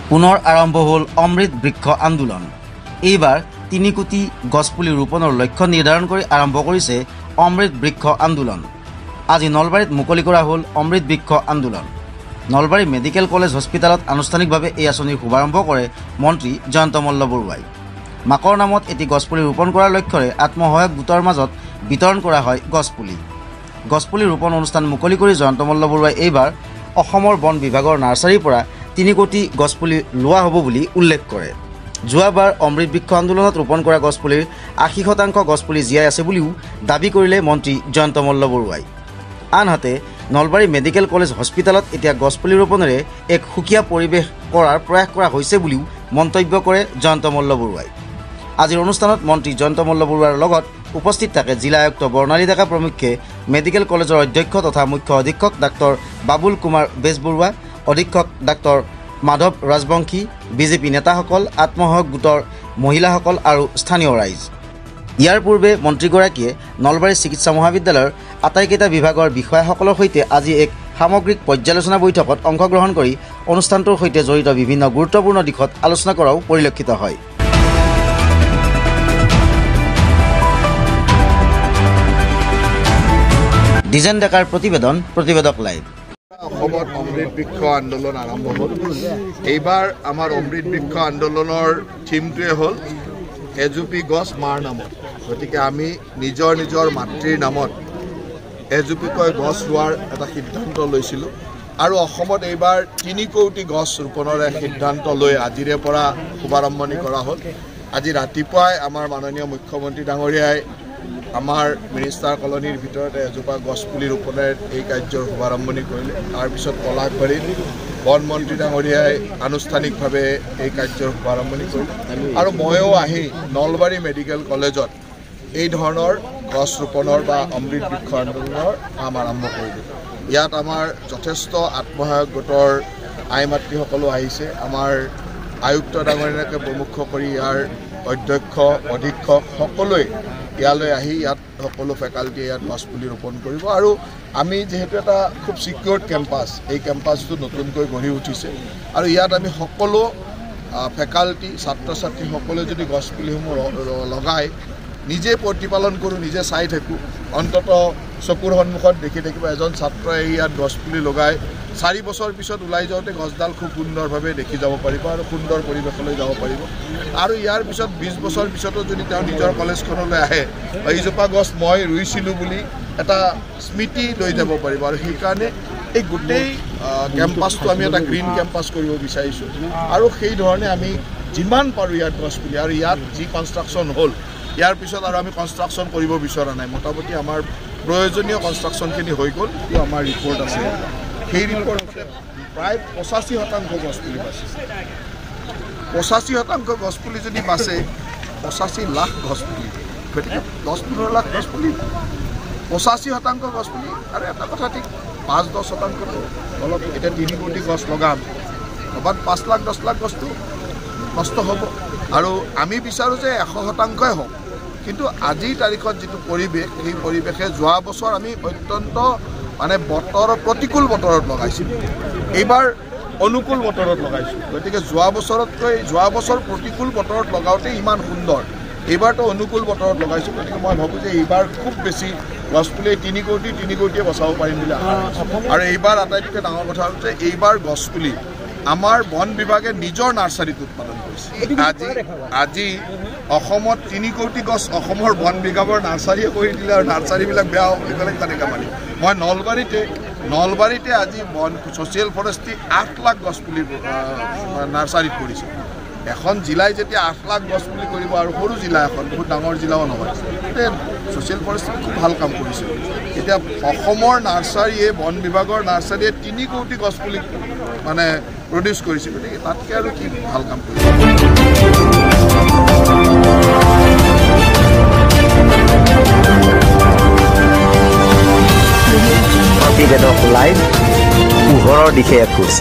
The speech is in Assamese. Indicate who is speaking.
Speaker 1: পুনৰ আৰম্ভ হ'ল অমৃত বৃক্ষ আন্দোলন। এইবাৰ ৩ কোটি গছপুলি ৰোপণৰ লক্ষ্য নিৰ্ধাৰণ কৰি আৰম্ভ কৰিছে অমৃত বৃক্ষ আন্দোলন। আজি নলবাৰীত মুকলি কৰা হ'ল অমৃত বৃক্ষ আন্দোলন। নলবাৰী মেডিকেল কলেজ হস্পিটেলত আনুষ্ঠানিকভাৱে এই আঁচনিৰ শুভাৰম্ভ কৰে মন্ত্ৰী জয়ন্ত মল্ল বৰুৱাই। মাকৰ নামত এটি গছপুলি ৰোপণ কৰাৰ লক্ষ্যৰে আত্মসহায়ক গোটৰ মাজত বিতৰণ কৰা হয় গছপুলি। গছপুলি ৰোপণ অনুষ্ঠান মুকলি কৰি জয়ন্ত মল্ল বৰুৱাই এইবাৰ অসমৰ বন বিভাগৰ নাৰ্চাৰীৰ পৰা ৩ কোটি গছপুলি লোৱা হ'ব বুলি উল্লেখ কৰে। যোৱাবাৰ অমৃত বৃক্ষ আন্দোলনত ৰোপণ কৰা গছপুলিৰ ৮০% গছপুলি জীয়াই আছে বুলিও দাবী কৰিলে মন্ত্ৰী জয়ন্ত মল্ল বৰুৱাই। আনহাতে নলবাৰী মেডিকেল কলেজ হস্পিটেলত এতিয়া গছপুলি ৰোপণেৰে এক সুকীয়া পৰিৱেশ কৰাৰ প্ৰয়াস কৰা হৈছে বুলিও মন্তব্য কৰে জয়ন্ত মল্ল বৰুৱাই। আজিৰ অনুষ্ঠানত মন্ত্ৰী জয়ন্ত মল্ল বৰুৱাৰ লগত উপস্থিত থাকে জিলা আয়ুক্ত বৰ্ণালী ডেকা প্ৰমুখ্যে মেডিকেল কলেজৰ অধ্যক্ষ তথা মুখ্য অধীক্ষক ডাক্তৰ বাবুল কুমাৰ বেজবৰুৱা, অধীক্ষক ডাক্তৰ মাধৱ ৰাজবংশী, বিজেপি নেতাসকল, আত্মসহায়ক গোটৰ মহিলাসকল আৰু স্থানীয় ৰাইজ। ইয়াৰ পূৰ্বে মন্ত্ৰীগৰাকীয়ে নলবাৰী চিকিৎসা মহাবিদ্যালয়ৰ আটাইকেইটা বিভাগৰ বিষয়াসকলৰ সৈতে আজি এক সামগ্ৰিক পৰ্যালোচনা বৈঠকত অংশগ্ৰহণ কৰি অনুষ্ঠানটোৰ সৈতে জড়িত বিভিন্ন গুৰুত্বপূৰ্ণ দিশত আলোচনা কৰাও পৰিলক্ষিত হয়। ডিজেন ডেকাৰ প্ৰতিবেদন, প্ৰতিবেদক লাইভ।
Speaker 2: অসমত অমৃত বৃক্ষ আন্দোলন আৰম্ভ হ'ল। এইবাৰ আমাৰ অমৃত বৃক্ষ আন্দোলনৰ থিমটোৱে হ'ল এজুপি গছ মাৰ নামত। গতিকে আমি নিজৰ মাতৃৰ নামত এজুপিকৈ গছ ৰোৱাৰ এটা সিদ্ধান্ত লৈছিলোঁ আৰু অসমত এইবাৰ ৩ কোটি গছ ৰোপণৰে সিদ্ধান্ত লৈ আজিৰে পৰা শুভাৰম্ভণি কৰা হ'ল। আজি ৰাতিপুৱাই আমাৰ মাননীয় মুখ্যমন্ত্ৰী ডাঙৰীয়াই আমাৰ মিনিষ্টাৰ কলনীৰ ভিতৰতে এজোপা গছপুলি ৰোপণেৰ এই কাৰ্যৰ শুভাৰম্ভণি কৰিলে। তাৰপিছত পলাশবাৰীত বন মন্ত্ৰী ডাঙৰীয়াই আনুষ্ঠানিকভাৱে এই কাৰ্যৰ শুভাৰম্ভণি কৰিলে আৰু ময়ো আহি নলবাৰী মেডিকেল কলেজত এই ধৰণৰ গছ ৰোপণৰ বা অমৃত বৃক্ষ আন্দোলনৰ কাম আৰম্ভ কৰিলোঁ। ইয়াত আমাৰ যথেষ্ট আত্মসহায়ক গোটৰ আই মাতৃসকলো আহিছে। আমাৰ আয়ুক্ত ডাঙৰীয়াকে প্ৰমুখ কৰি ইয়াৰ অধ্যক্ষ, অধীক্ষক সকলোৱে ইয়ালৈ আহি ইয়াত সকলো ফেকাল্টিয়ে ইয়াত গছপুলি ৰোপণ কৰিব আৰু আমি যিহেতু এটা খুব ছিকিউৰ্ড কেম্পাছ, এই কেম্পাছটো নতুনকৈ গঢ়ি উঠিছে আৰু ইয়াত আমি সকলো ফেকাল্টি, ছাত্ৰ ছাত্ৰী সকলোৱে যদি গছপুলিসমূহ লগাই নিজে প্ৰতিপালন কৰোঁ, নিজে চাই থাকোঁ, অন্ততঃ চকুৰ সন্মুখত দেখি থাকিব এজন ছাত্ৰই ইয়াত গছপুলি লগাই ৪ বছৰ পিছত ওলাই যাওঁতে গছডাল খুব সুন্দৰভাৱে দেখি যাব পাৰিব আৰু সুন্দৰ পৰিৱেশলৈ যাব পাৰিব। আৰু ইয়াৰ পিছত ২০ বছৰ পিছতো যদি তেওঁ নিজৰ কলেজখনলৈ আহে, এইজোপা গছ মই ৰুইছিলোঁ বুলি এটা স্মৃতি লৈ যাব পাৰিব। আৰু সেইকাৰণে এই গোটেই কেম্পাছটো আমি এটা গ্ৰীণ কেম্পাছ কৰিব বিচাৰিছোঁ আৰু সেইধৰণে আমি যিমান পাৰোঁ ইয়াত গছপুলি, আৰু ইয়াত যি কনষ্ট্ৰাকশ্যন হ'ল ইয়াৰ পিছত আৰু আমি কনষ্ট্ৰাকশ্যন কৰিব বিচৰা নাই। মোটামুটি আমাৰ প্ৰয়োজনীয় কনষ্ট্ৰাকশ্যনখিনি হৈ গ'ল, কিন্তু আমাৰ ৰিপৰ্ট আছে। সেই ৰিপৰ্টতে প্ৰায় ৮৫% গছপুলি বাচে। ৮৫% গছপুলি যদি বাচে, ৮৫ লাখ গছপুলি, গতিকে ১০-১৫ লাখ গছপুলি, ৮৫% গছপুলি। আৰু এটা কথা ঠিক ৫-১০% অলপ এতিয়া ৩ কোটি গছ লগাম, ক'ৰবাত ৫ লাখ ১০ লাখ গছটো নষ্ট হ'ব। আৰু আমি বিচাৰোঁ যে ১০০%ই হওক, কিন্তু আজিৰ তাৰিখত যিটো পৰিৱেশ, সেই পৰিৱেশে যোৱা বছৰ আমি অত্যন্ত প্ৰতিকূল বতৰত লগাইছিলোঁ, এইবাৰ অনুকূল বতৰত লগাইছোঁ। গতিকে যোৱা বছৰ প্ৰতিকূল বতৰত লগাওঁতে ইমান সুন্দৰ, এইবাৰতো অনুকূল বতৰত লগাইছোঁ। গতিকে মই ভাবোঁ যে এইবাৰ খুব বেছি গছপুলি ৩ কোটিয়ে বচাব পাৰিম বুলি আশা কৰিছোঁ। আৰু এইবাৰ আটাইতকৈ ডাঙৰ কথা হ'ল যে এইবাৰ গছপুলি আমাৰ বন বিভাগে নিজৰ নাৰ্চাৰীত উৎপাদন কৰিছে। আজি অসমত ৩ কোটি গছ অসমৰ বন বিভাগৰ নাৰ্চাৰীয়ে কৰি দিলে আৰু নাৰ্চাৰীবিলাক বেয়া হ'ব বেলেগ তেনেকৈ মানি। মই নলবাৰীতে আজি ছ'চিয়েল ফৰেষ্ট্ৰি ৮ লাখ গছপুলি নাৰ্চাৰীত কৰিছে। এখন জিলাই যেতিয়া ৮ লাখ গছপুলি কৰিব, আৰু সৰু জিলা এখন, বহুত ডাঙৰ জিলাও নহয়, গতিকে ছ'চিয়েল ফৰেষ্ট্ৰি খুব ভাল কাম কৰিছে। এতিয়া অসমৰ নাৰ্চাৰীয়ে, বন বিভাগৰ নাৰ্চাৰীয়ে ৩ কোটি গছপুলি প্ৰডিউচ কৰিছে। গতিকে তাতকৈ আৰু কি ভাল কাম কৰিছে।
Speaker 1: প্ৰতিবেদক লাইভ, পোহৰৰ দিশে এখোজ।